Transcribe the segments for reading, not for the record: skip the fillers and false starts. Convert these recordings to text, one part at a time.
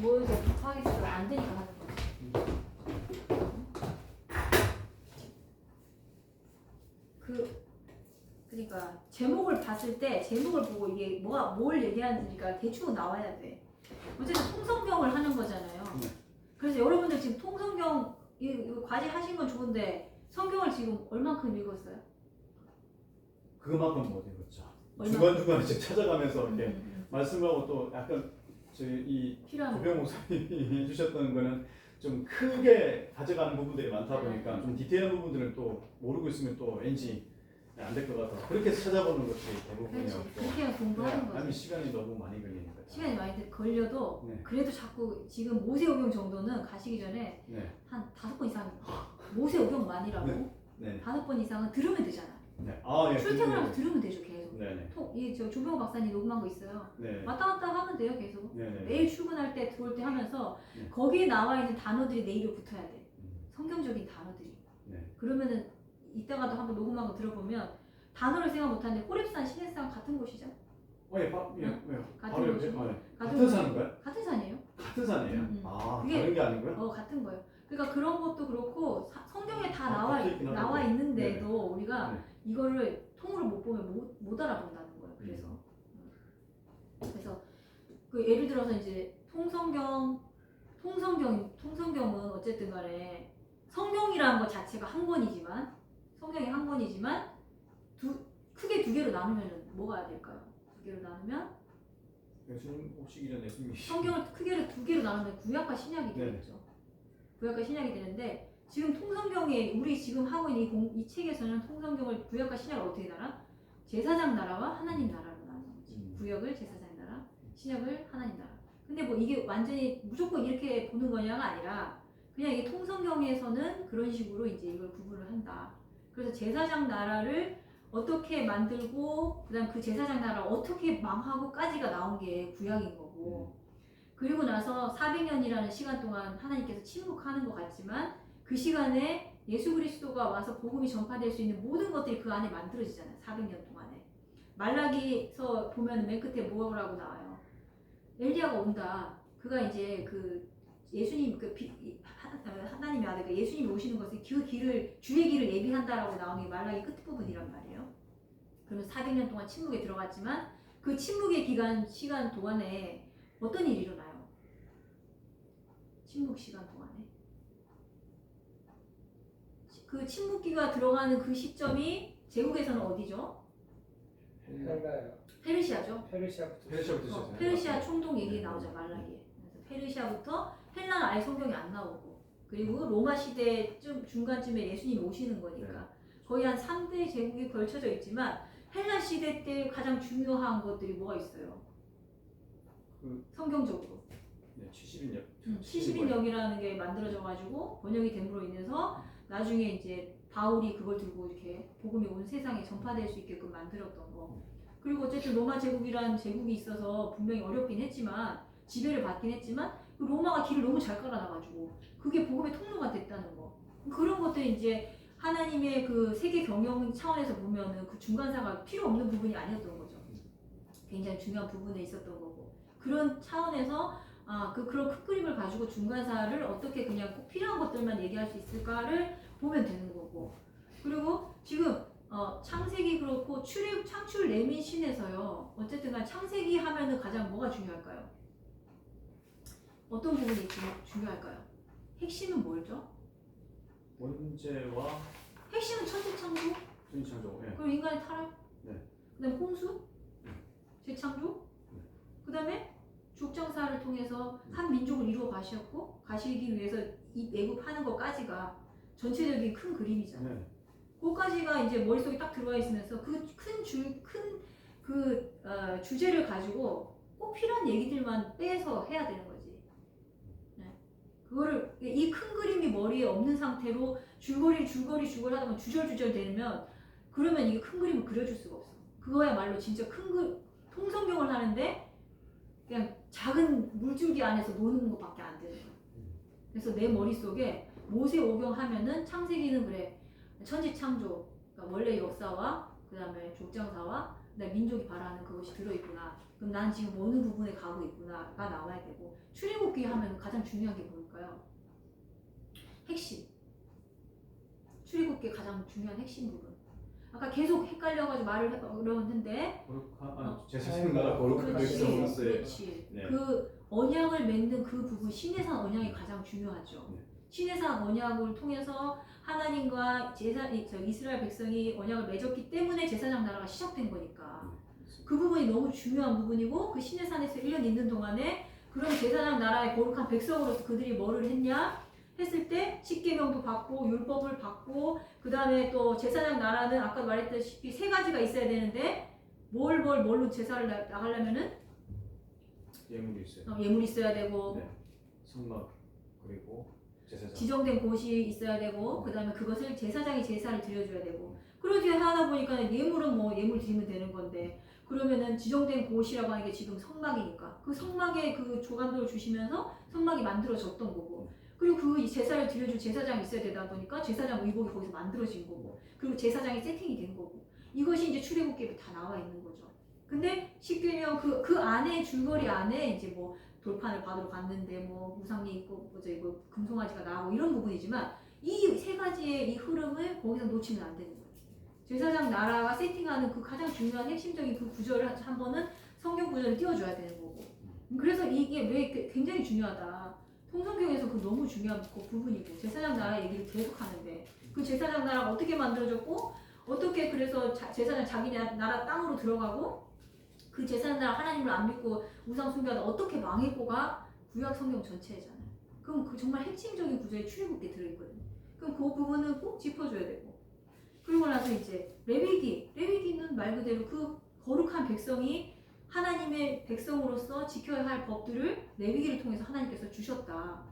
뭐에서 하겠어요? 안 되니까 하는 거지. 그러니까 제목을 봤을 때 제목을 보고 이게 뭘 얘기하는지가 대충 나와야 돼. 어쨌든 통성경을 하는 거잖아요. 그래서 여러분들 지금 통성경 이거 과제 하신 건 좋은데 성경을 지금 얼만큼 읽었어요? 그만큼 못 읽었죠. 중간중간에 이제 찾아가면서 이렇게 말씀하고 또 약간 저희 이 고병 목사님이 해주셨던 거는 좀 크게 가져가는 부분들이 많다 보니까 좀 디테일한 부분들은 또 모르고 있으면 또 왠지 안 될 것 같아서 그렇게 해서 찾아보는 것이 대부분이었고 그렇게 공부하는 거죠. 아니 시간이 너무 많이 걸리는 거죠. 시간이 많이 걸려도 그래도 자꾸 지금 모세오경 정도는 가시기 전에 한 5번 이상 모세오경만이라고 5번 이상은 들으면 되잖아. 출퇴근하면서 들으면 되죠 계속. 저 조병호 박사님 녹음한 거 있어요. 왔다 갔다 하면 돼요 계속. 매일 출근할 때 들어올 때 하면서 거기에 나와 있는 단어들이 내 입에 붙어야 돼. 성경적인 단어들이. 그러면은 이따가도 한번 녹음한 거 들어보면 단어를 생각 못하는데 호렙산 시내산 같은 곳이죠? 같은 곳이고 같은 산인가요? 같은 산이에요. 같은 산이에요? 그게, 다른 게 아니고요? 같은 거예요. 그러니까 그런 것도 그렇고 성경에 다 나와 있는데도 우리가 이거를 통으로 못 보면 못 알아본다는 거예요. 그래서 그 예를 들어서 이제 통성경은 어쨌든 간에 성경이라는 것 자체가 성경이 한 권이지만 크게 두 개로 나누면 뭐가 될까요? 두 개로 나누면 예수님 오시기 전에 예수님이 성경을 크게 두 개로 나누면 구약과 신약이 되겠죠. 구약과 신약이 되는데 지금 통성경에 우리 지금 하고 있는 이 책에서는 통성경을 구약과 신약을 어떻게 나눠? 제사장 나라와 하나님 나라로 나누는 거지. 구약을 제사장 나라, 신약을 하나님 나라. 근데 뭐 이게 완전히 무조건 이렇게 보는 거냐가 아니라 그냥 이 통성경에서는 그런 식으로 이제 이걸 구분을 한다. 그래서 제사장 나라를 어떻게 만들고 그다음 그 제사장 나라를 어떻게 망하고까지가 나온 게 구약인 거고 그리고 나서 400년이라는 시간 동안 하나님께서 침묵하는 것 같지만 그 시간에 예수 그리스도가 와서 복음이 전파될 수 있는 모든 것들이 그 안에 만들어지잖아요. 400년 동안에. 말라기서 보면 맨 끝에 뭐라고 나와요? 엘리야가 온다. 그가 이제 그 예수님 하나님의 아들 예수님이 오시는 것을 그 길을 주의 길을 예비한다라고 나오는 게 말라기 끝부분이란 말이에요. 그러면 400년 동안 침묵에 들어갔지만 그 침묵의 시간 동안에 어떤 일이 일어나요? 침묵 시간 동안에 그 침묵기가 들어가는 그 시점이 제국에서는 어디죠? 페르시아죠. 페르시아부터 페르시아 총독 얘기 나오죠 말라기에. 그래서 페르시아부터 헬라는 아예 성경이 안 나오고 그리고 로마 시대 좀 중간쯤에 예수님이 오시는 거니까 거의 한 3대 제국이 걸쳐져 있지만 헬라 시대 때 가장 중요한 것들이 뭐가 있어요? 성경적으로 70인역이라는 게 만들어져 가지고 번역이 됨으로 인해서 나중에 이제 바울이 그걸 들고 이렇게 복음이 온 세상에 전파될 수 있게끔 만들었던 거. 그리고 어쨌든 로마 제국이라는 제국이 있어서 분명히 어렵긴 했지만 지배를 받긴 했지만 그 로마가 길을 너무 잘 깔아놔가지고 그게 복음의 통로가 됐다는 거. 그런 것들이 이제 하나님의 그 세계 경영 차원에서 보면은 그 중간사가 필요 없는 부분이 아니었던 거죠. 굉장히 중요한 부분에 있었던 거고. 그런 차원에서 그런 큰 그림을 가지고 중간사를 어떻게 그냥 꼭 필요한 것들만 얘기할 수 있을까를 보면 되는 거고. 그리고 지금 창세기 그렇고 창출 레민신에서요. 어쨌든 간 창세기 하면은 가장 뭐가 중요할까요? 어떤 부분이 중요할까요? 핵심은 뭐죠? 원죄와 핵심은 천지창조? 그리고 인간의 타락? 그다음에 홍수? 재창조? 그다음에 족장사를 통해서 한 민족을 이루어 가시기 위해서 이 애굽하는 것까지가 전체적인 큰 그림이잖아요. 그거까지가 이제 머릿속에 딱 들어와 있으면서 그 주제를 가지고 꼭 필요한 얘기들만 빼서 해야 되는 거지. 그거를 이 큰 그림이 머리에 없는 상태로 줄거리 하다 보면 주절주절 되면 그러면 이게 큰 그림을 그려줄 수가 없어. 그거야말로 진짜 통성경을 하는데 그냥 작은 물줄기 안에서 노는 것밖에 안 되는 거야. 그래서 내 머릿속에 모세오경 하면은 창세기는 그래 천지창조 그러니까 원래 역사와 그 다음에 족장사와 그다음에 민족이 바라는 그것이 들어있구나. 그럼 난 지금 어느 부분에 가고 있구나가 나와야 되고 출애굽기 하면 가장 중요한 게 뭘까요? 핵심. 출애굽기 가장 중요한 핵심 부분. 아까 계속 헷갈려가지고 말을 어려웠는데 제사장 나라 거룩한 백성으로서의 그렇지. 네. 그 언약을 맺는 그 부분 시내산 언약이 가장 중요하죠. 네. 시내산 언약을 통해서 하나님과 이스라엘 백성이 언약을 맺었기 때문에 제사장 나라가 시작된 거니까 그 부분이 너무 중요한 부분이고 그 시내산에서 1년 있는 동안에 그럼 제사장 나라의 거룩한 백성으로서 그들이 뭐를 했냐 했을 때 십계명도 받고 율법을 받고 그 다음에 또 제사장 나라는 아까 말했다시피 세 가지가 있어야 되는데 뭘로 제사를 나가려면은 예물이 있어요. 예물이 있어야 되고 네. 성막 그리고 제사장. 지정된 곳이 있어야 되고 그 다음에 그것을 제사장이 제사를 드려줘야 되고 그러지 하다 보니까 예물은 뭐 예물 드리면 되는 건데 그러면은 지정된 곳이라고 하는 게 지금 성막이니까 그 성막에 그 조감도를 주시면서 성막이 만들어졌던 거고 그리고 그 제사를 드려줄 제사장이 있어야 되다 보니까 제사장 의복이 거기서 만들어진 거고 그리고 제사장이 세팅이 된 거고 이것이 이제 출애굽기에 다 나와 있는 거죠. 근데 십계명 그 안에 줄거리 안에 이제 뭐 돌판을 받으러 갔는데 뭐 우상이 있고 뭐 금송아지가 나오고 이런 부분이지만 이 세 가지의 이 흐름을 거기서 놓치면 안 되는 거예요. 제사장 나라가 세팅하는 그 가장 중요한 핵심적인 그 구절을 한 번은 성경 구절을 띄워줘야 되는 거고 그래서 이게 왜 굉장히 중요하다. 통성경에서 그 너무 중요한 그 부분이고 제사장 나라 얘기를 계속 하는데 그 제사장 나라가 어떻게 만들어졌고 어떻게 그래서 제사장 자기 나라 땅으로 들어가고 그 제사장 나라 하나님을 안 믿고 우상 숭배하다 어떻게 망했고가 구약 성경 전체잖아요. 그럼 그 정말 핵심적인 구절이 출애굽기에 들어있거든요. 그럼 그 부분은 꼭 짚어줘야 되고 그리고 나서 이제 레위기는 말 그대로 그 거룩한 백성이 하나님의 백성으로서 지켜야 할 법들을 레위기를 통해서 하나님께서 주셨다.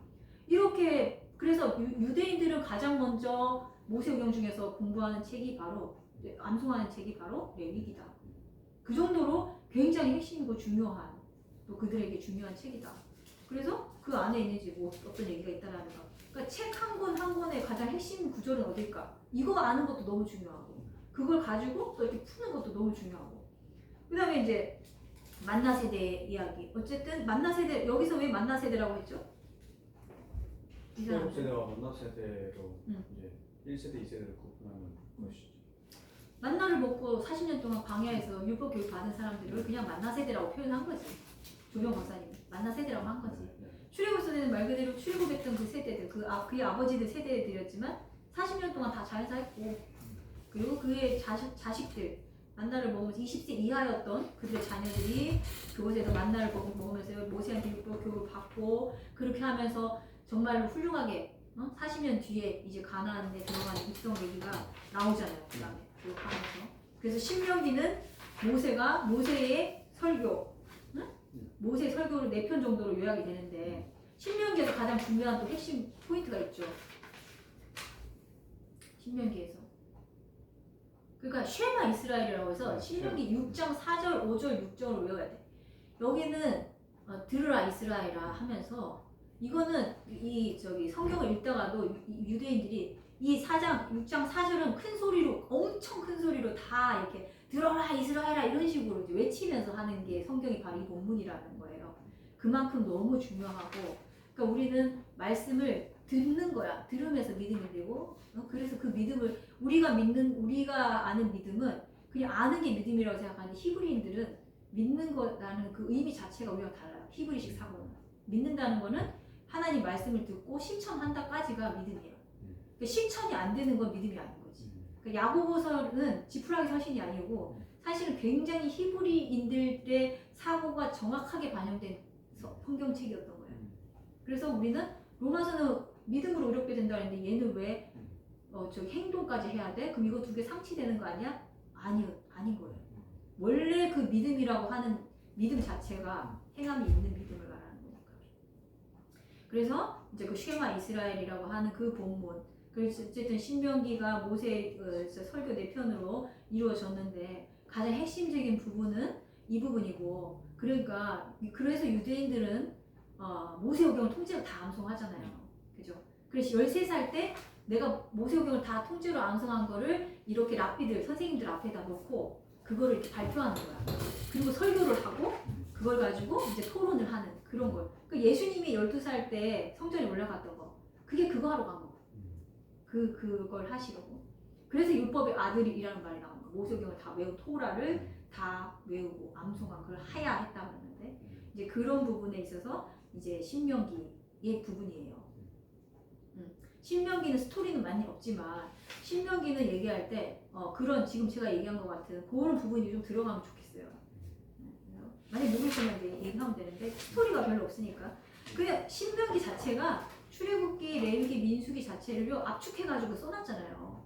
이렇게 그래서 유대인들은 가장 먼저 모세오경 중에서 공부하는 책이 바로 암송하는 책이 바로 레위기다. 그 정도로 굉장히 핵심이고 중요한 또 그들에게 중요한 책이다. 그래서 그 안에 있는지 뭐 어떤 얘기가 있다라는 거. 그러니까 책 한 권 한 권의 가장 핵심 구절은 어딜까? 이거 아는 것도 너무 중요하고 그걸 가지고 또 이렇게 푸는 것도 너무 중요하고 그 다음에 이제 만나 세대 이야기. 어쨌든 만나 세대 여기서 왜 만나 세대라고 했죠? 출애굽 세대와 만나 세대로 이제 1세대, 2세대를 구분하는 것이죠. 만나를 먹고 40년 동안 광야에서 율법 교육 받은 사람들을 그냥 만나 세대라고 표현한 거지. 조병 박사님이 만나 세대라고 한 거지. 출애굽 세대는 말 그대로 출애굽했던 그 세대들, 그의 아버지들 세대들이었지만 40년 동안 다 잘 살고 그리고 그의 자식들 만나를 먹으면서 20세 이하였던 그들의 자녀들이 그곳에서 만나를 먹으면서 모세한테 율법 교육을 받고 그렇게 하면서 정말로 훌륭하게 40년 뒤에 이제 가나안에 들어가는 입성 얘기가 나오잖아요. 그 다음에 교육하면서 그래서 신명기는 모세의 설교 모세의 설교를 4편 정도로 요약이 되는데 신명기에서 가장 중요한 또 핵심 포인트가 있죠. 신명기에서 그러니까 쉐마 이스라엘이라고 해서 신명기 6장 4절 5절 6절을 외워야 돼. 여기는 들으라 이스라엘아 하면서 이거는 성경을 읽다가도 유대인들이 이 4장 6장 4절은 큰 소리로 엄청 큰 소리로 다 이렇게 들어라 이스라엘아 이런 식으로 이제 외치면서 하는 게 성경이 바로 이 본문이라는 거예요. 그만큼 너무 중요하고 그러니까 우리는 말씀을 듣는 거야. 들으면서 믿음이 되고 그래서 그 믿음을 우리가 아는 믿음은 그냥 아는 게 믿음이라고 생각하는데 히브리인들은 믿는 거라는 그 의미 자체가 우리가 달라요. 히브리식 사고는 믿는다는 거는 하나님 말씀을 듣고 실천한다까지가 믿음이에요. 그러니까 실천이 안 되는 건 믿음이 아닌 거지. 그러니까 야고보서는 지푸라기 서신이 아니고 사실은 굉장히 히브리인들의 사고가 정확하게 반영된 성경책이었던 거예요. 그래서 우리는 로마서는 믿음으로 의롭게 된다 했는데 얘는 왜 행동까지 해야 돼? 그럼 이거 두 개 상치되는 거 아니야? 아닌 거예요. 원래 그 믿음이라고 하는 믿음 자체가 행함이 있는 믿음을 말하는 거니까. 그래서 이제 그 쉐마 이스라엘이라고 하는 그 본문. 그래서 어쨌든 신명기가 모세의 설교 4편으로 이루어졌는데 가장 핵심적인 부분은 이 부분이고 그러니까 그래서 유대인들은 모세오경을 통째로 다 암송하잖아요. 그죠? 그래서 13살 때 내가 모세오경을 다 통째로 암송한 거를 이렇게 선생님들 앞에다 놓고 그거를 이렇게 발표하는 거야. 그리고 설교를 하고 그걸 가지고 이제 토론을 하는 그런 걸. 그 예수님이 12살 때 성전에 올라갔던 거. 그게 그거 하러 간 거. 그걸 하시려고. 그래서 율법의 아들이라는 말이 나온 거. 모세경을 다 외우고 토라를 다 외우고 암송한 걸 하야 했다고 하는데 이제 그런 부분에 있어서 이제 신명기의 부분이에요. 신명기는 스토리는 많이 없지만 신명기는 얘기할 때 그런 지금 제가 얘기한 것 같은 그런 부분이 좀 들어가면 좋겠어요. 만약 모를 거면 이제 얘기하면 되는데 스토리가 별로 없으니까 그냥 신명기 자체가 출애굽기, 레위기, 민수기 자체를요 압축해가지고 써놨잖아요.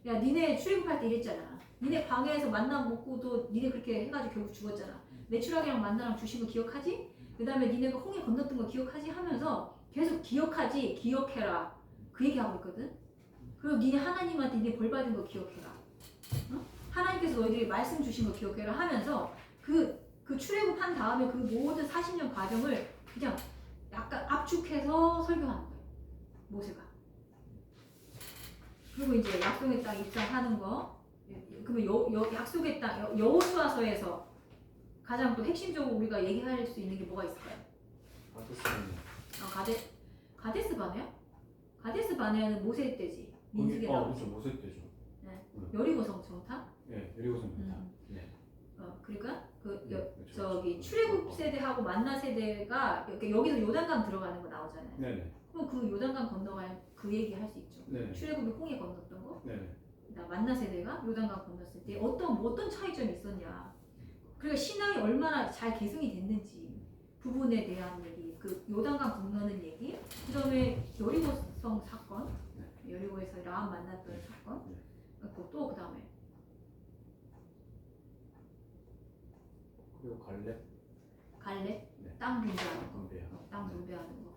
야 니네 출애굽할 때 이랬잖아. 니네 광야에서 만나 먹고도 니네 그렇게 해가지고 결국 죽었잖아. 메추라기랑 만나랑 주신 거 기억하지? 그 다음에 니네가 홍해 건넜던 거 기억하지? 하면서 계속 기억하지, 기억해라. 그 얘기하고 있거든. 그리고 니네 하나님한테 니네 벌 받은 거 기억해라. 어? 하나님께서 너희들이 말씀 주신 거 기억해라 하면서 그 출애굽한 다음에 그 모든 40년 과정을 그냥 약간 압축해서 설교하는 거예요. 모세가. 그리고 이제 약속의 땅 입장하는 거. 그러면 약속의 땅 여호수아서에서 가장 또 핵심적으로 우리가 얘기할 수 있는 게 뭐가 있을까요? 가데스 바네아? 가데스 바네아는 모세 때지. 민수기 나오죠. 그렇죠. 모세 때죠. 네. 여리고성 정탐? 네, 여리고성 정탐. 네. 그러니까 그렇죠. 저기 출애굽 세대하고 만나 세대가 여기서 요단강 들어가는 거 나오잖아요. 네네. 그럼 그 요단강 건너갈 그 얘기 할 수 있죠. 네네. 출애굽이 홍해 건넜던 거. 네네. 만나 세대가 요단강 건넜을 때 어떤 차이점이 있었냐. 그러니까 신앙이 얼마나 잘 계승이 됐는지 부분에 대한 얘기, 그 요단강 건너는 얘기, 그다음에 여리고성 사건, 여리고에서 라합 만났던 사건, 또 그다음에 그리고 갈렙 네. 땅 분배하는 거, 땅 분배하는 거.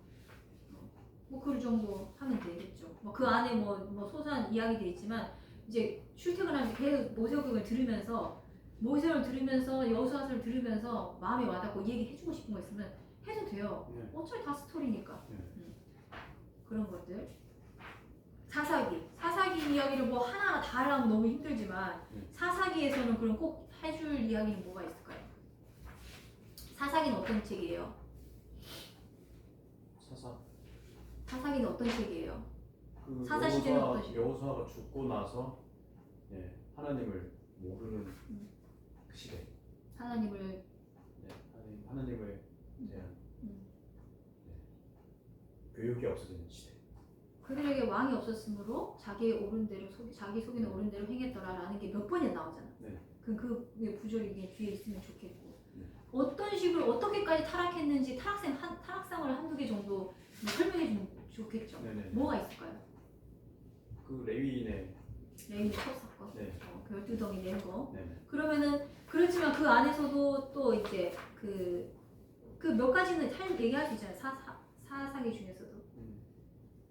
뭐 그 정도 하면 되겠죠. 뭐 그 안에 뭐 소소한 이야기들이 있지만 이제 출퇴근하면서 계속 모세오경을 들으면서 여호수아서를 들으면서 마음에 와닿고 얘기해주고 싶은 거 있으면 해도 돼요. 네. 어차피 다 스토리니까. 네. 그런 것들. 사사기 이야기를 뭐 하나하나 다 하려면 너무 힘들지만 사사기에서는 그럼 꼭 해줄 이야기는 뭐가 있을까요? 사사기는 어떤 책이에요? 사사기는 어떤 책이에요? 그 사사 시대는 어떤 시대? 여호수아가 죽고 나서 하나님을 모르는 그 시대. 하나님을 하나님을 대한 교육이 없어지는 시대. 그들에게 왕이 없었으므로 자기 속이는 옳은 대로 행했더라라는 게 몇 번이나 나오잖아. 네. 그 구절이 이게 뒤에 있으면 좋겠고 네. 어떤 식으로 어떻게까지 타락했는지 타락상을 한두 개 정도 설명해 주면 좋겠죠. 네네. 뭐가 있을까요? 그 레위인의 첫 사건, 네. 그 12덩이 낸 거. 네네. 그러면은 그렇지만 그 안에서도 또 이제 그 몇 가지는 얘기할 수 있잖아요. 사사기 중에서도.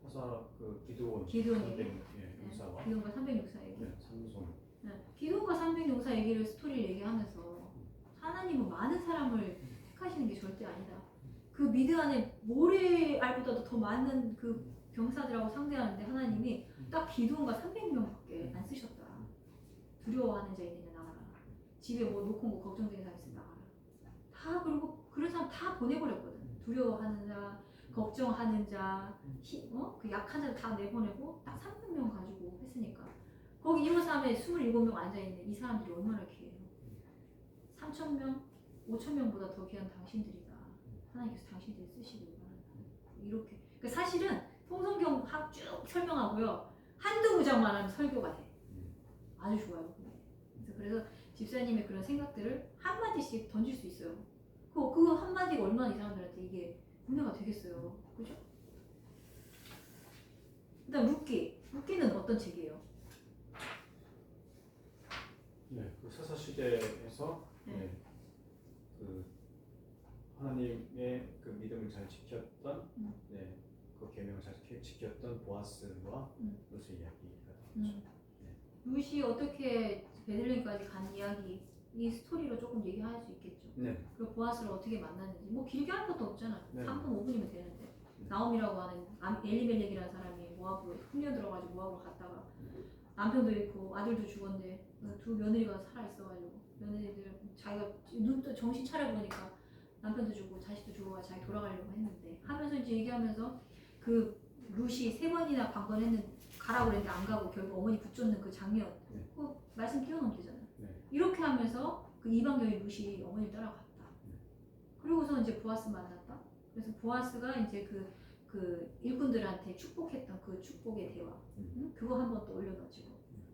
사사 그 기드온 얘기. 용사와 기도원과 306사 얘기. 삼손. 기도원과 306사 얘기를 스토리를 얘기하면서 하나님은 많은 사람을 택하시는 게 절대 아니다. 그 미드안에 모래알보다도 더 많은 그 병사들하고 상대하는데 하나님이 딱 기도원과 300명밖에 안 쓰셨더라. 두려워하는 자 있느냐 나가라. 집에 뭐 놓고 온 거 걱정되는 사람 있으면 나가라. 다 그리고 그런 사람 다 보내버렸거든. 두려워하는 자, 걱정하는 자, 그 약한 자 다 내보내고 딱 300명 가지고 했으니까 거기 이호삼에 27명 앉아있는 이 사람들이 얼마나 귀해요. 3,000명, 5,000명보다 더 귀한 당신들이다. 하나님께서 당신들을 쓰시길 바란다. 이렇게. 그러니까 사실은 통성경 쭉 설명하고요. 한두 무장만 하면 설교가 돼. 아주 좋아요. 그래서 집사님의 그런 생각들을 한마디씩 던질 수 있어요. 그 한마디가 얼마나 이 사람들한테 이게 은혜가 되겠어요. 그죠? 그 다음 룻기는 어떤 책이에요? 그 사사 시대에서 그 하나님의 그 믿음을 잘 지켰던 그 계명을 잘 지켰던 보아스와 룻의 이야기가 나오죠. 룻이 어떻게 베들레헴까지 간 이야기 이 스토리로 조금 얘기할 수 있겠죠. 그리고 보아스를 어떻게 만났는지 뭐 길게 할 것도 없잖아. 3분 5분이면 되는데 나옴이라고 하는 엘리멜렉이라는 사람이 모압으로 흑려 들어가지고 모압으로 갔다가 남편도 잃고 아들도 죽었는데 두 며느리가 살아 있어가지고 며느리들 자기가 눈 정신 차려보니까 남편도 주고 자식도 주고 자기 돌아가려고 했는데 하면서 이제 얘기하면서 그 룻이 3번이나 방번했는데 가라고 그랬는데 안 가고 결국 어머니 붙잡는 그 장면 네. 그 말씀 뛰어넘대잖아요. 네. 이렇게 하면서 그 이방적인 룻이 어머니 따라갔다. 그리고서 이제 보아스 만났다. 그래서 보아스가 이제 그 일꾼들한테 축복했던 그 축복의 대화 응? 그거 한번 또 올려가지고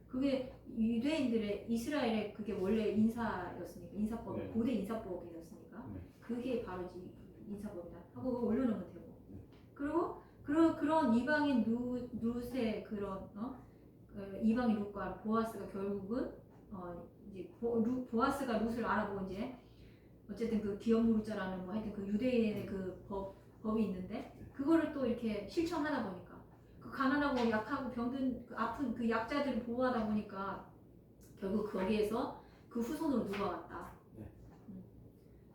그게 유대인들의 이스라엘의 그게 원래 인사였으니까 인사법 네. 고대 인사법이었으니까 네. 그게 바로 이제 인사법이다 하고 그거 올려놓으면 되고 그리고 그런 이방인 룻의 그런 이방인 룻과 보아스가 결국은 이제 보아스가 룻을 알아보고 이제 어쨌든 그 기업무자라는 뭐 하여튼 그 유대인의 그 법이 있는데 그거를 또 이렇게 실천하다 보니까 그 가난하고 약하고 병든 그 아픈 그 약자들을 보호하다 보니까 결국 거기에서 그 후손으로 누가 왔다. 네.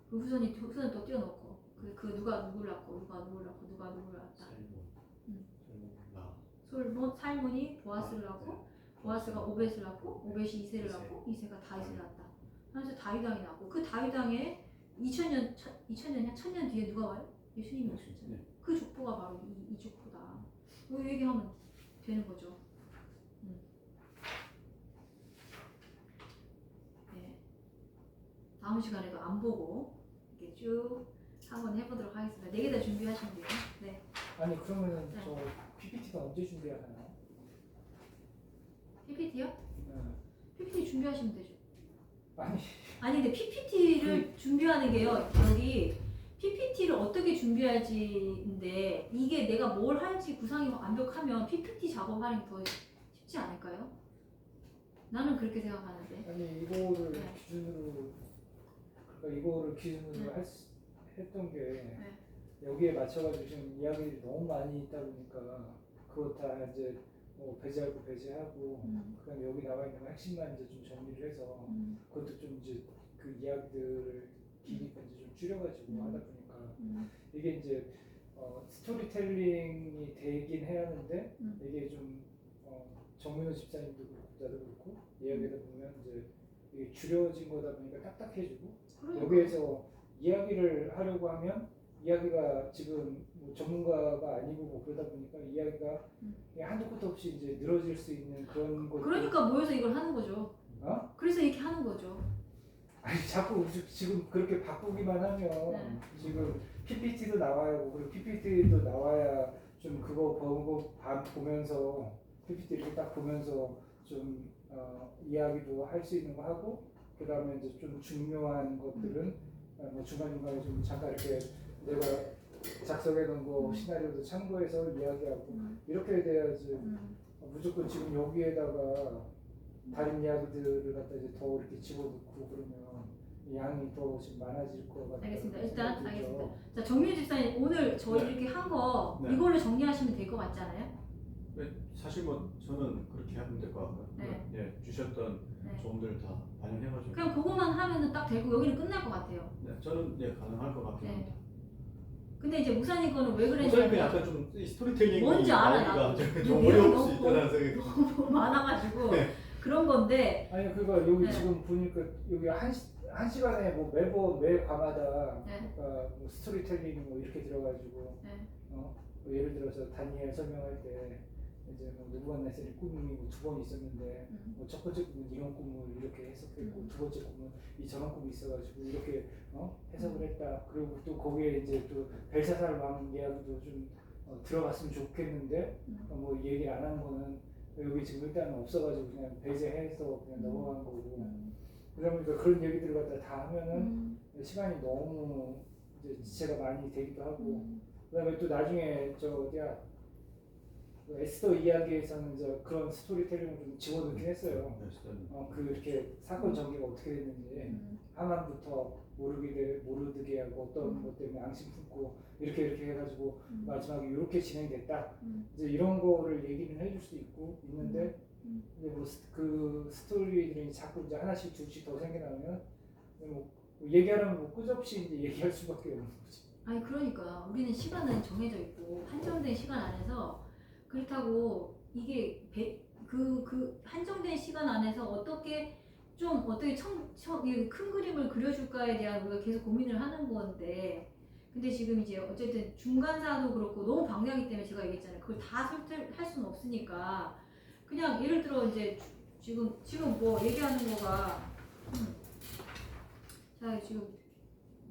그 후손을 또 띄워놓고 그 누가 누구를 낳고 누가 누구를 낳고 누가 누구를 낳았다. 살몬이 보아스를 낳고 보아스가 오벳을 낳고 오벳이 이새를 낳고 이새가 다윗을 낳았다. 그래서 다윗왕이 낳고 그 다윗왕에 2000년 1000년 뒤에 누가 와요? 예수님이 오셨잖아요. 네. 그 족보가 바로 이 족보다. 이 얘기하면 되는 거죠. 네. 다음 시간에도 안 보고 이렇게 쭉 한번 해보도록 하겠습니다. 4개 다 준비하시면 돼요. 네. 아니 그러면은 네. 저 PPT가 언제 준비하나요? PPT요? 네. PPT 준비하시면 되죠. 아니 근데 PPT를 준비하는 게요. 여기 PPT를 어떻게 준비할지인데 이게 내가 뭘 할지 구상이 완벽하면 PPT 작업하는 게 더 쉽지 않을까요? 나는 그렇게 생각하는데. 아니 이거를 네. 기준으로 그러니까 이거를 기준으로 네. 했던 게 네. 여기에 맞춰가지고 지금 이야기들이 너무 많이 있다 보니까 그거 다 이제 뭐 배제하고 그다음에 여기 나와 있는 핵심만 이제 좀 정리를 해서 그것도 좀 이제 그 이야기들을 길이가 이제 좀 줄여가지고 하다 보니까 이게 이제 스토리텔링이 되긴 해야 하는데 이게 좀 정민호 집사님도 그렇고 나도 그렇고 이야기하다 보면 이제 이게 줄여진 거다 보니까 딱딱해지고 그러니까. 여기에서 이야기를 하려고 하면 이야기가 지금 뭐 전문가가 아니고 뭐 그러다 보니까 이야기가 한도 끝도 없이 이제 늘어질 수 있는 그런 것. 그러니까 모여서 이걸 하는 거죠. 그래서 이렇게 하는 거죠. 아니 자꾸 지금 그렇게 바꾸기만 하면 네. 지금 PPT도 나와야 그리고 PPT도 나와야 좀 그거 보면서 PPT 이렇게 딱 보면서 좀 이야기도 할 수 있는 거 하고 그 다음에 이제 좀 중요한 것들은 뭐 중간중간에 좀 잠깐 이렇게 내가 작성해 놓은 거 시나리오도 참고해서 이야기하고 이렇게 돼야지 무조건 지금 여기에다가 다른 이야기들을 갖다 이제 더 이렇게 집어넣고 그러면 양이 더 지금 많아질 것 같아요. 알겠습니다. 일단 알겠습니다. 자, 정민호 집사님 오늘 저희 네. 이렇게 한 거 네. 이걸로 정리하시면 될 것 같지 않아요? 사실 뭐 저는 그렇게 하면 될 것 같고요. 네. 예, 주셨던 네. 조언들을 다 반영해가지고. 그냥 그거만 하면은 딱 되고 여기는 끝날 것 같아요. 네, 저는 가능할 것 같긴 네. 합니다. 근데 이제 무사님 거는 왜 우선 그 그랬냐면 약간 좀 스토리텔링이 뭔지 알아, 나오기가 나도. 좀 내용이 어려울 수 너무 있다는 생각이 너무 많아가지고 네. 그런 건데 아니 그러니까 여기 네. 지금 보니까 여기 한 시간에 뭐 매 과마다 네. 그러니까 뭐 스토리텔링 뭐 이렇게 들어가지고 네. 뭐 예를 들어서 다니엘 설명할 때 이제 뭐 누부갓네살이 꿈이 뭐 2번 있었는데 뭐 첫 번째 꿈은 이런 꿈을 이렇게 해석했고 두 번째 꿈은 이 저런 꿈이 있어가지고 이렇게 해석을 했다. 그리고 또 거기에 이제 또 벨사살 왕 이야기도 좀 들어갔으면 좋겠는데 뭐 얘기를 안 하는 거는 여기 지금 일단은 없어가지고 그냥 배제해서 그냥 넘어간 거고 그러니까 그런 얘기들을 갖다 다 하면은 시간이 너무 이제 지체가 많이 되기도 하고 그다음에 또 나중에 저 어디야 에스더 이야기에서는 이제 그런 스토리텔링을 좀 집어넣긴 했어요. 그 이렇게 사건 전개가 어떻게 됐는지 하만부터 모르드게 하고 어떤 것 때문에 앙심 품고 이렇게 해가지고 마지막에 이렇게 진행됐다. 이제 이런 거를 얘기는 해줄 수 있는데 이제 뭐 그 스토리들이 자꾸 이제 하나씩 둘씩 더 생겨나면 뭐 얘기하려면 뭐 끝없이 이제 얘기할 수밖에 없는 거지. 아니 그러니까 우리는 시간은 정해져 있고 한정된 시간 안에서 그렇다고 이게 그 한정된 시간 안에서 어떻게 좀 어떻게 이큰 그림을 그려줄까에 대한 우리가 계속 고민을 하는 건데, 근데 지금 이제 어쨌든 중간사도 그렇고 너무 방대하기 때문에 제가 얘기했잖아요. 그걸 다 할 수는 없으니까 그냥 예를 들어 이제 지금 뭐 얘기하는 거가 자 지금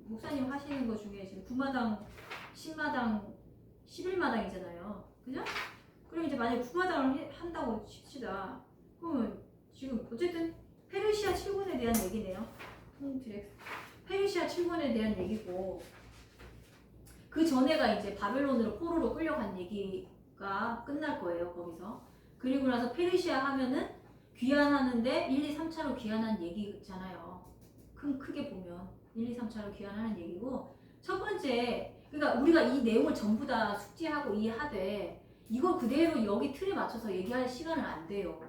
목사님 하시는 거 중에 지금 9마당, 10마당, 11마당이잖아요. 그죠? 그럼 이제 만약에 9마당을 한다고 칩시다. 그러면 지금 어쨌든 페르시아 7권에 대한 얘기네요. 페르시아 7권에 대한 얘기고, 그 전에가 이제 바벨론으로 포로로 끌려간 얘기가 끝날 거예요. 거기서. 그리고 나서 페르시아 하면은 귀환하는데 1, 2, 3차로 귀환한 얘기잖아요. 크게 보면 1, 2, 3차로 귀환하는 얘기고, 첫 번째 그러니까 우리가 이 내용을 전부 다 숙지하고 이해하되 이거 그대로 여기 틀에 맞춰서 얘기할 시간은 안 돼요.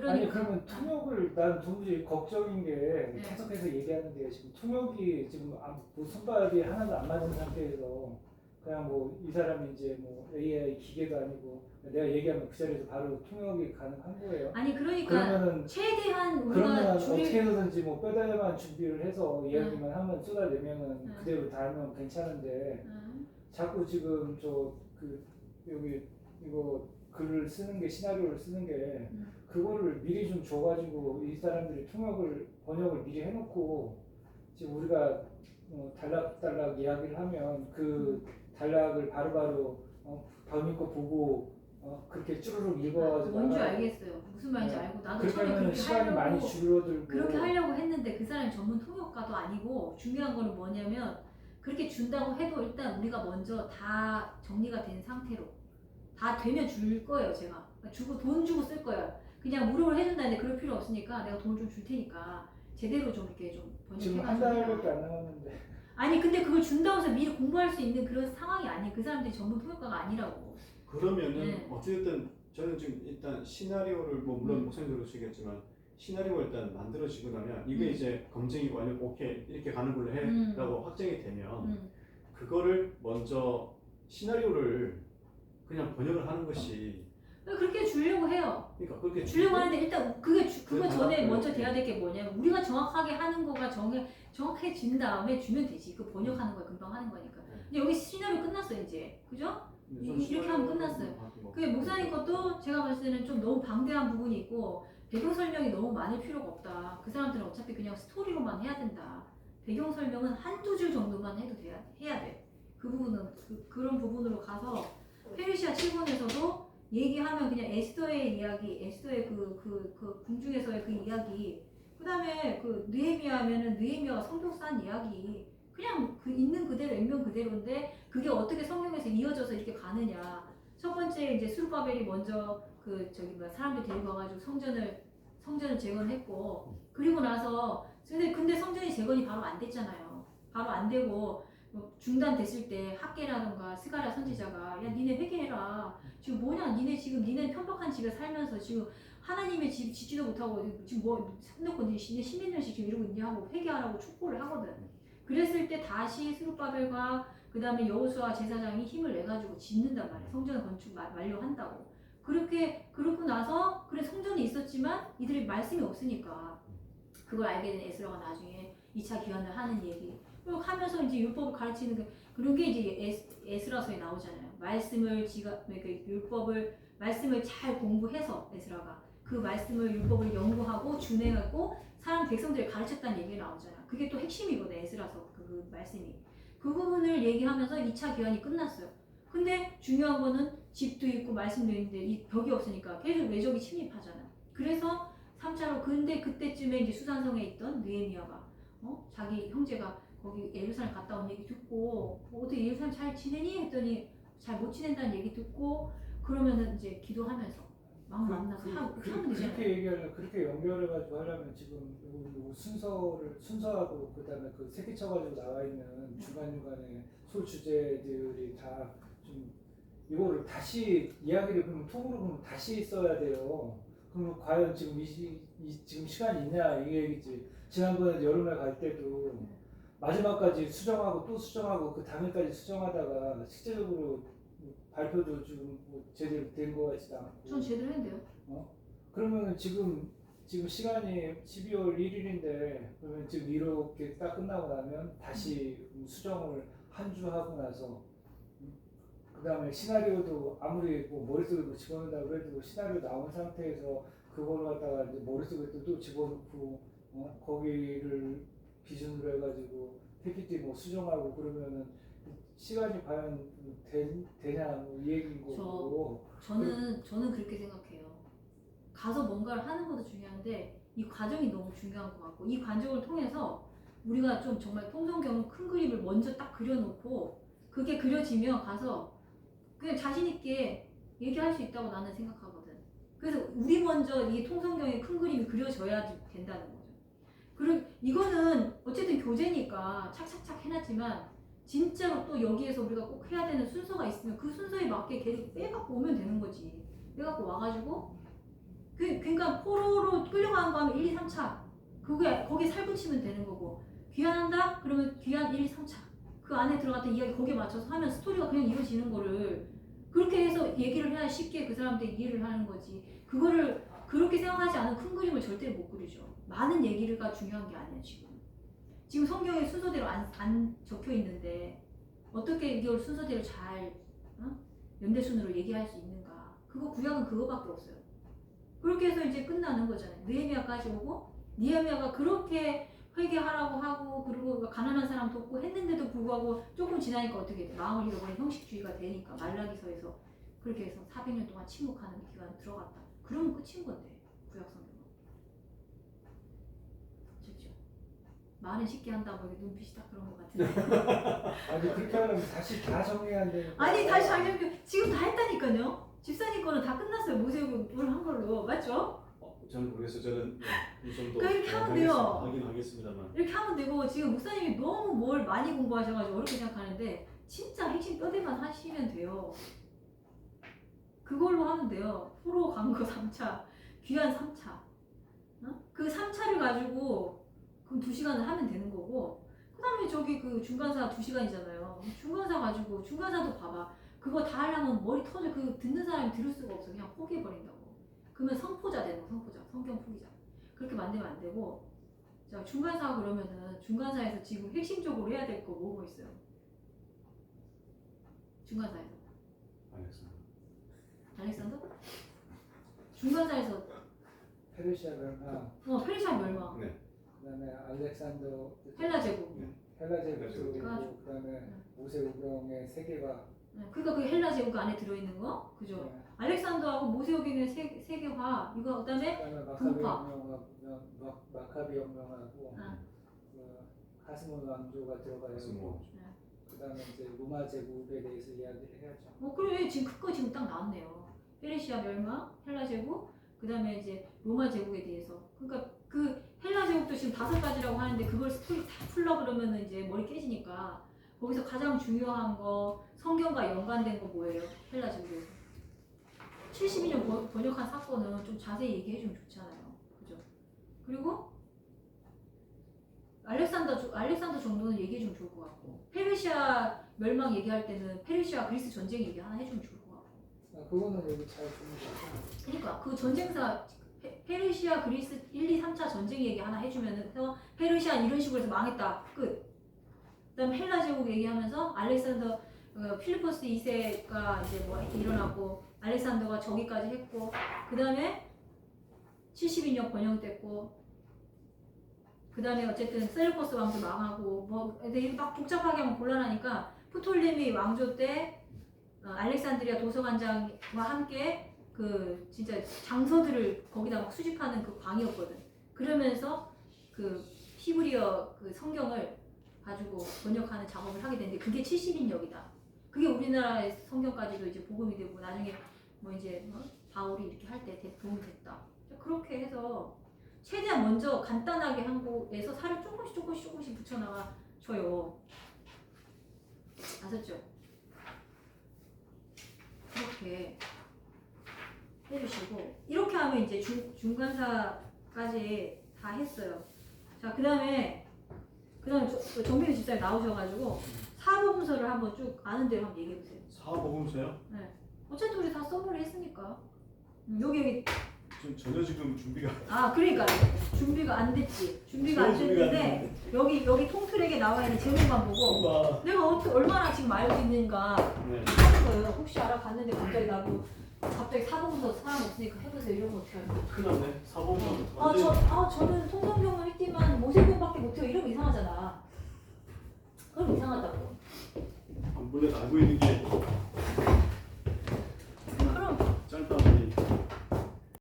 아니 그러면 통역을 난 도무지 걱정인 게 네. 계속해서 얘기하는데 지금 통역이 지금 뭐 손발이 하나도 안 맞은 상태에서 그냥 뭐 이 사람이 이제 뭐 AI 기계도 아니고 내가 얘기하면 그 자리에서 바로 통역이 가능한 거예요. 아니 그러니까 그러면은 최대한 우리가 그러면 어떻게 해서든지 뭐 뼈다귀만 준비를 해서 이야기만 하면 쏟아내면은 네. 그대로 다 하면 괜찮은데 자꾸 지금 여기 이거 글을 쓰는 게 시나리오를 쓰는 게 그거를 미리 좀 줘가지고 이 사람들이 번역을 미리 해놓고 지금 우리가 단락단락 이야기를 하면 그 단락을 바로바로 번역 거 보고 그렇게 쭈루룩 읽어가지고 뭔지 알겠어요. 무슨 말인지 네. 알고 나도 그렇게 처음에 하면 그렇게 시간이 많이 하려고 줄어들고 그렇게 하려고 했는데 그 사람이 전문 통역가도 아니고 중요한 거는 뭐냐면 그렇게 준다고 해도 일단 우리가 먼저 다 정리가 된 상태로 다 되면 줄 거예요. 제가 돈 주고 쓸 거예요. 그냥 무료로 해준다는데 그럴 필요 없으니까 내가 돈을 좀 줄 테니까 제대로 좀 이렇게 좀 지금 번역해가지고 한 달밖에 안 남았는데 아니 근데 그걸 준다고 해서 미리 공부할 수 있는 그런 상황이 아니에요. 그 사람들이 전문 통역가가 아니라고. 그러면은 네. 어쨌든 저는 지금 일단 시나리오를 뭐 물론 목사님도 그러시겠지만 시나리오가 일단 만들어지고 나면 이게 이제 검증이고 아니면 오케이 이렇게 가는 걸로 해라고 확정이 되면 그거를 먼저 시나리오를 그냥 번역을 하는 것이 그렇게 주려고 해요. 그러니까 그렇게 주려고 하는데 일단 그거 전에 먼저 네. 돼야 될 게 뭐냐면 우리가 정확하게 하는 거가 정확해진 다음에 주면 되지. 그 번역하는 거 금방 하는 거니까. 근데 여기 시나리오 끝났어 이제. 그죠? 이렇게 하면 끝났어요. 그 목사님 것도 제가 봤을 때는 좀 너무 방대한 부분이 있고 배경 설명이 너무 많을 필요가 없다. 그 사람들은 어차피 그냥 스토리로만 해야 된다. 배경 설명은 한두 줄 정도만 해야 돼. 그 부분은 그런 부분으로 가서 페르시아 7권에서도 얘기하면 그냥 에스더의 이야기, 에스더의 그 궁중에서의 그 이야기, 그 다음에 그 느헤미야 하면은 느헤미야가 성경 쓴 이야기, 그냥 그 있는 그대로 액면 그대로인데 그게 어떻게 성경에서 이어져서 이렇게 가느냐. 첫 번째 이제 스룹바벨이 먼저 사람들 데리고 와가지고 성전을 재건했고, 그리고 나서 근데 성전이 재건이 바로 안 됐잖아요. 바로 안 되고 중단됐을 때 학계라던가 스가랴 선지자가 야 니네 회개해라. 지금 뭐냐 니네 편박한 집에 살면서 지금 하나님의 집 짓지도 못하고 지금 뭐 손놓고 니네 10년씩 지금 이러고 있냐 하고 회개하라고 촉구를 하거든. 그랬을 때 다시 스룹바벨과 그 다음에 여호수아 제사장이 힘을 내가지고 짓는단 말이야. 성전 건축 완료한다고. 그러고 나서 그래 성전이 있었지만 이들이 말씀이 없으니까 그걸 알게 된 에스라가 나중에 2차 귀환을 하는 얘기. 그리고 하면서 이제 율법을 가르치는 그런 게 이제 에스라서에 나오잖아요. 말씀을 잘 공부해서 에스라가 그 말씀을 율법을 연구하고 준행하고 사람 백성들을 가르쳤다는 얘기가 나오잖아. 그게 또 핵심이거든 에스라서 그 말씀이. 그 부분을 얘기하면서 2차 귀환이 끝났어요. 근데 중요한 거는 집도 있고 말씀도 있는데 이 벽이 없으니까 계속 외적이 침입하잖아. 그래서 3차로 근데 그때쯤에 이제 수산성에 있던 느헤미야가 자기 형제가 거기 예루살렘 갔다 온 얘기 듣고 어떻게 예루살렘 잘 지내니 했더니 잘 못 지낸다는 얘기 듣고 그러면은 이제 기도하면서 마음 만나서 하면 되잖아요. 그렇게 연결해가지고 하려면 지금 요 순서하고 그다음에 그 새끼쳐가지고 나와 있는 중간중간에 소 주제들이 다 좀 이거를 다시 이야기를 그러면 톡으로 그러면 다시 써야 돼요. 그러면 과연 지금 지금 시간이 있냐 이 얘기지. 지난번에 여름에 갈 때도 마지막까지 수정하고 또 수정하고 그 당일까지 수정하다가 실제적으로 발표도 지금 뭐 제대로 된 거 같지도 않고. 전 제대로 했는데요. 그러면 지금 지금 시간이 12월 1일인데 그러면 지금 이렇게 딱 끝나고 나면 다시 수정을 한 주 하고 나서 그 다음에 시나리오도 아무리 뭐 머릿속에 뭐 집어넣는다 그래도 시나리오 나온 상태에서 그걸 갖다가 이제 머릿속에 또 집어넣고 거기를 기준으로 해가지고 PPT 뭐 수정하고 그러면은 시간이 과연 되냐 뭐 이 얘기인 거고. 저는 그렇게 생각해요. 가서 뭔가를 하는 것도 중요한데 이 과정이 너무 중요한 것 같고 이 과정을 통해서 우리가 좀 정말 통성경 큰 그림을 먼저 딱 그려놓고 그게 그려지면 가서 그냥 자신 있게 얘기할 수 있다고 나는 생각하거든. 그래서 우리 먼저 이 통성경의 큰 그림이 그려져야 된다는 거죠. 그리고 이거는 어쨌든 교재니까 착착착 해놨지만 진짜로 또 여기에서 우리가 꼭 해야 되는 순서가 있으면 그 순서에 맞게 계속 빼갖고 오면 되는 거지. 빼갖고 와가지고 그러니까 포로로 끌려가는 거 하면 1, 2, 3차 그게 거기에 살붙이면 되는 거고 귀환한다? 그러면 귀환 1, 2, 3차 그 안에 들어갔던 이야기 거기에 맞춰서 하면 스토리가 그냥 이루어지는 거를 그렇게 해서 얘기를 해야 쉽게 그 사람들 이해를 하는 거지. 그거를 그렇게 생각하지 않은 큰 그림을 절대 못 그리죠. 많은 얘기가 중요한 게 아니에요. 지금 성경에 순서대로 안 적혀 있는데 어떻게 이걸 순서대로 잘 연대순으로 얘기할 수 있는가. 그거 구약은 그거밖에 없어요. 그렇게 해서 이제 끝나는 거잖아요. 느헤미야까지 오고 느헤미야가 그렇게 회개하라고 하고 그리고 가난한 사람 돕고 했는데도 불구하고 조금 지나니까 어떻게 돼? 마음을 잃어버린 형식주의가 되니까 말라기서에서 그렇게 해서 400년 동안 침묵하는 기간 들어갔다. 그러면 끝인 건데 구약 성경은. 그렇죠? 말은 쉽게 한다고 이게 눈빛이 딱 그런 것 같은데. 아니 그렇게 하려면 다시 다 정리해야 되니까. 아니 다시 자기 지금 다 했다니까요. 집사님 거는 다 끝났어요. 모세오경을 한 걸로 맞죠? 저는 모르겠어요. 저는 좀더 그러니까 이렇게 하면 돼요. 확인하겠습니다만. 이렇게 하면 되고 지금 목사님이 너무 뭘 많이 공부하셔가지고 어렵게 생각하는데 진짜 핵심 뼈대만 하시면 돼요. 그걸로 하면 돼요. 포로 간거 3차, 귀환 3차. 그 3차를 가지고 그럼 2시간을 하면 되는 거고 그 다음에 저기 그 중간사 2시간이잖아요. 중간사 가지고 중간사도 봐봐. 그거 다 하려면 머리 터져. 그 듣는 사람이 들을 수가 없어. 그냥 포기해버린다고. 그러면 성포자 되는 거, 성포자. 성경 포기자. 그렇게 만들면 안 되고 자 중간사 그러면은 중간사에서 지금 핵심적으로 해야 될 거 뭐 있어요? 중간사에서 알렉산더? 중간사에서 페르시아 멸망. 페르시아 멸망. 네. 그다음에 알렉산더. 헬라 제국. 헬라 제국도 제국. 있고 그다음에 모세 우병의 세계화. 그러니까 그 헬라 제국 안에 들어있는 거, 그죠? 네. 알렉산더하고 모세오경의 세계화 이거 그다음에 분파. 마카비 혁명하고 그 하스몬 왕조가 들어가요. 그다음에 이제 로마 제국에 대해서 이야기를 해야죠. 그래 지금 그거 지금 딱 나왔네요. 페르시아 멸망, 헬라 제국, 그다음에 이제 로마 제국에 대해서. 그러니까 그 헬라 제국도 지금 5가지라고 하는데 그걸 스토리 다 풀러 그러면은 이제 머리 깨지니까 거기서 가장 중요한 거 성경과 연관된 거 뭐예요? 헬라 제국에서 72년 번역한 사건은 좀 자세히 얘기해주면 좋잖아요. 그죠? 그리고 알렉산더 정도는 얘기해주면 좋을 것 같고 페르시아 멸망 얘기할 때는 페르시아 그리스 전쟁 얘기 하나 해주면 좋을 것 같고 그거는 여기 잘 보는 거죠. 그러니까 그 전쟁사 페르시아 그리스 1, 2, 3차 전쟁 얘기 하나 해주면은 페르시아 이런 식으로 해서 망했다 끝. 그다음 헬라 제국 얘기하면서 알렉산더 필리포스 2세가 이제 뭐 일어났고 알렉산더가 저기까지 했고 그 다음에 72년 번영됐고 그 다음에 어쨌든 셀루코스 왕조 망하고 뭐 막 복잡하게 하면 곤란하니까 프톨레미 왕조 때 알렉산드리아 도서관장과 함께 그 진짜 장서들을 거기다 막 수집하는 그 광이었거든. 그러면서 그 히브리어 그 성경을 가지고 번역하는 작업을 하게 됐는데 그게 70인역이다. 그게 우리나라의 성경까지도 이제 복음이 되고 나중에 뭐 이제 바울이 이렇게 할 때 도움이 됐다. 그렇게 해서 최대한 먼저 간단하게 한 거에서 살을 조금씩 붙여나가 줘요. 아셨죠? 이렇게 해주시고 이렇게 하면 이제 중간사까지 다 했어요. 자, 그 다음에 정민우 집사님 나오셔가지고 사복음서를 한번 쭉 아는 대로 한번 얘기해보세요. 사복음서요? 네. 어쨌든 우리 다 써머리 했으니까 여기 좀 전혀 지금 준비가 그러니까 준비가 안 됐지. 준비가 안 준비가 안 됐는데 여기 통틀에게 나와 있는 제목만 보고 와. 내가 얼마나 지금 알고 있는가 네. 하는 거예요. 혹시 알아봤는데 갑자기 나도 갑자기 사보고서 사람 없으니까 해보세요 이러면 어떡할까? 큰일 났네. 사범은 저는 통성경을 했지만 모세경밖에 못해요. 이러면 이상하잖아. 그럼 이상하다고. 물론 알고 있는 게